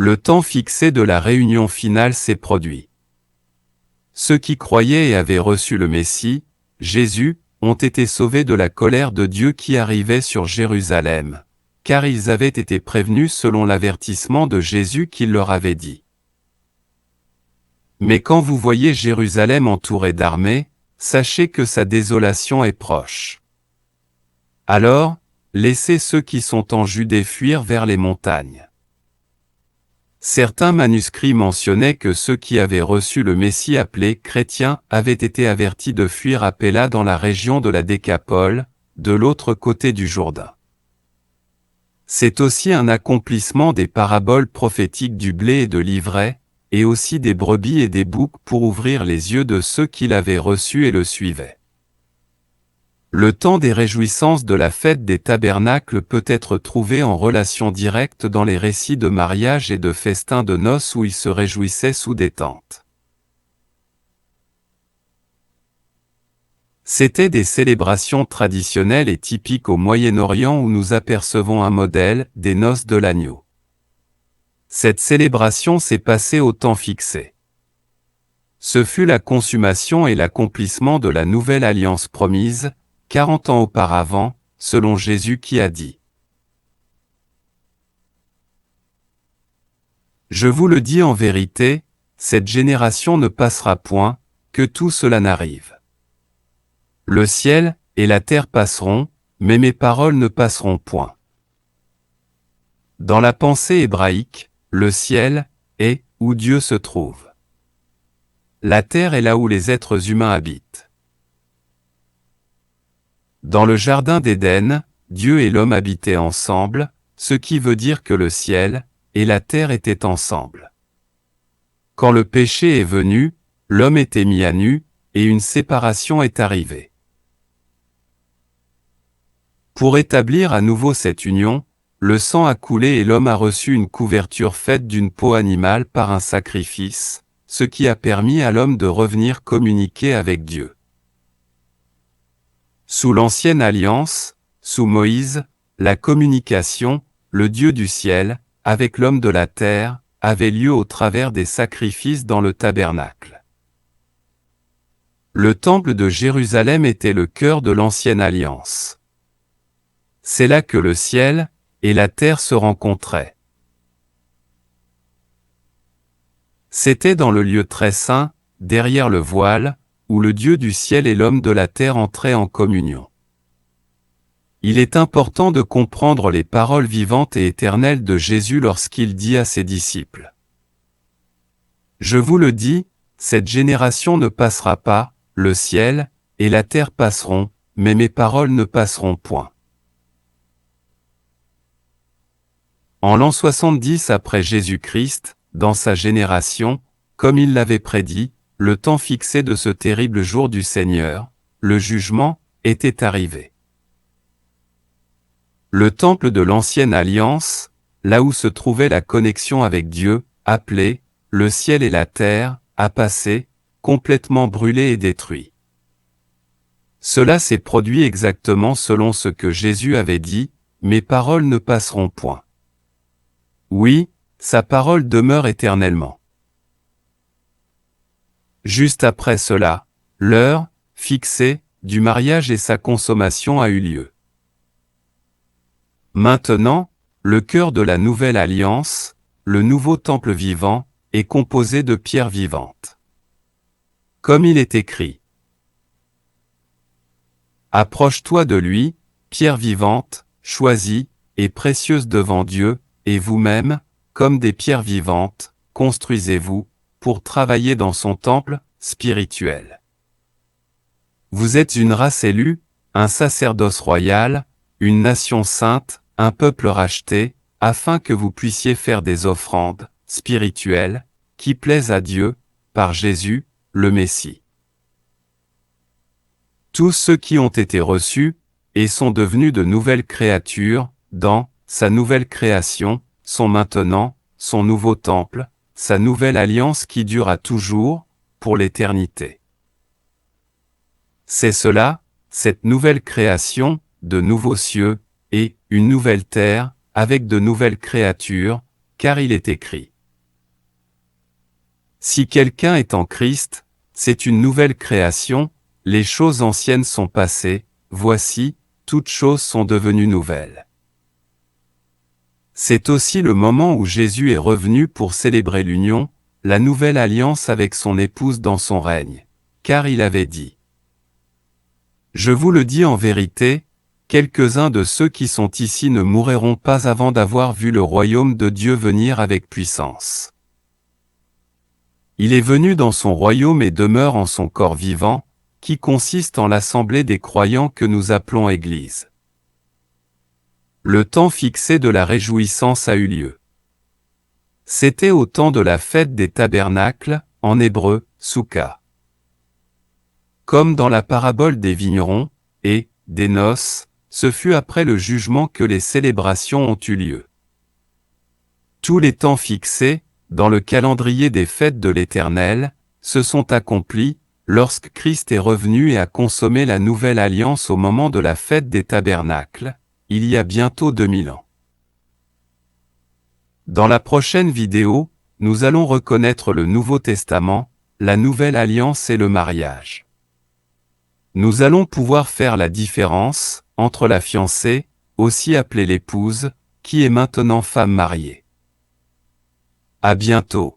Le temps fixé de la réunion finale s'est produit. Ceux qui croyaient et avaient reçu le Messie, Jésus, ont été sauvés de la colère de Dieu qui arrivait sur Jérusalem, car ils avaient été prévenus selon l'avertissement de Jésus qu'il leur avait dit. Mais quand vous voyez Jérusalem entourée d'armées, sachez que sa désolation est proche. Alors, laissez ceux qui sont en Judée fuir vers les montagnes. Certains manuscrits mentionnaient que ceux qui avaient reçu le Messie appelé chrétiens avaient été avertis de fuir à Péla dans la région de la Décapole, de l'autre côté du Jourdain. C'est aussi un accomplissement des paraboles prophétiques du blé et de l'ivraie, et aussi des brebis et des boucs pour ouvrir les yeux de ceux qui l'avaient reçu et le suivaient. Le temps des réjouissances de la fête des tabernacles peut être trouvé en relation directe dans les récits de mariage et de festins de noces où ils se réjouissaient sous des tentes. C'étaient des célébrations traditionnelles et typiques au Moyen-Orient où nous apercevons un modèle, des noces de l'agneau. Cette célébration s'est passée au temps fixé. Ce fut la consommation et l'accomplissement de la nouvelle alliance promise, 40 ans auparavant, selon Jésus qui a dit. Je vous le dis en vérité, cette génération ne passera point, que tout cela n'arrive. Le ciel et la terre passeront, mais mes paroles ne passeront point. Dans la pensée hébraïque, le ciel est où Dieu se trouve. La terre est là où les êtres humains habitent. Dans le jardin d'Éden, Dieu et l'homme habitaient ensemble, ce qui veut dire que le ciel et la terre étaient ensemble. Quand le péché est venu, l'homme était mis à nu, et une séparation est arrivée. Pour établir à nouveau cette union, le sang a coulé et l'homme a reçu une couverture faite d'une peau animale par un sacrifice, ce qui a permis à l'homme de revenir communiquer avec Dieu. Sous l'ancienne alliance, sous Moïse, la communication, le Dieu du ciel, avec l'homme de la terre, avait lieu au travers des sacrifices dans le tabernacle. Le temple de Jérusalem était le cœur de l'ancienne alliance. C'est là que le ciel et la terre se rencontraient. C'était dans le lieu très saint, derrière le voile, où le Dieu du ciel et l'homme de la terre entraient en communion. Il est important de comprendre les paroles vivantes et éternelles de Jésus lorsqu'il dit à ses disciples. Je vous le dis, cette génération ne passera pas, le ciel et la terre passeront, mais mes paroles ne passeront point. En l'an 70 après Jésus-Christ, dans sa génération, comme il l'avait prédit, le temps fixé de ce terrible jour du Seigneur, le jugement, était arrivé. Le temple de l'ancienne alliance, là où se trouvait la connexion avec Dieu, appelé « le ciel et la terre », a passé, complètement brûlé et détruit. Cela s'est produit exactement selon ce que Jésus avait dit, « Mes paroles ne passeront point ». Oui, sa parole demeure éternellement. Juste après cela, l'heure, fixée, du mariage et sa consommation a eu lieu. Maintenant, le cœur de la nouvelle alliance, le nouveau temple vivant, est composé de pierres vivantes. Comme il est écrit. Approche-toi de lui, pierre vivante, choisie, et précieuse devant Dieu, et vous-même, comme des pierres vivantes, construisez-vous, pour travailler dans son temple spirituel. Vous êtes une race élue, un sacerdoce royal, une nation sainte, un peuple racheté, afin que vous puissiez faire des offrandes spirituelles, qui plaisent à Dieu, par Jésus, le Messie. Tous ceux qui ont été reçus, et sont devenus de nouvelles créatures, dans sa nouvelle création, sont maintenant son nouveau temple, sa nouvelle alliance qui dure à toujours, pour l'éternité. C'est cela, cette nouvelle création, de nouveaux cieux, et une nouvelle terre, avec de nouvelles créatures, car il est écrit. Si quelqu'un est en Christ, c'est une nouvelle création, les choses anciennes sont passées, voici, toutes choses sont devenues nouvelles. C'est aussi le moment où Jésus est revenu pour célébrer l'union, la nouvelle alliance avec son épouse dans son règne, car il avait dit. Je vous le dis en vérité, quelques-uns de ceux qui sont ici ne mourront pas avant d'avoir vu le royaume de Dieu venir avec puissance. Il est venu dans son royaume et demeure en son corps vivant, qui consiste en l'assemblée des croyants que nous appelons Église. Le temps fixé de la réjouissance a eu lieu. C'était au temps de la fête des tabernacles, en hébreu, Soukha. Comme dans la parabole des vignerons, et, des noces, ce fut après le jugement que les célébrations ont eu lieu. Tous les temps fixés, dans le calendrier des fêtes de l'Éternel, se sont accomplis, lorsque Christ est revenu et a consommé la nouvelle alliance au moment de la fête des tabernacles, il y a bientôt 2000 ans. Dans la prochaine vidéo, nous allons reconnaître le Nouveau Testament, la nouvelle alliance et le mariage. Nous allons pouvoir faire la différence entre la fiancée, aussi appelée l'épouse, qui est maintenant femme mariée. À bientôt.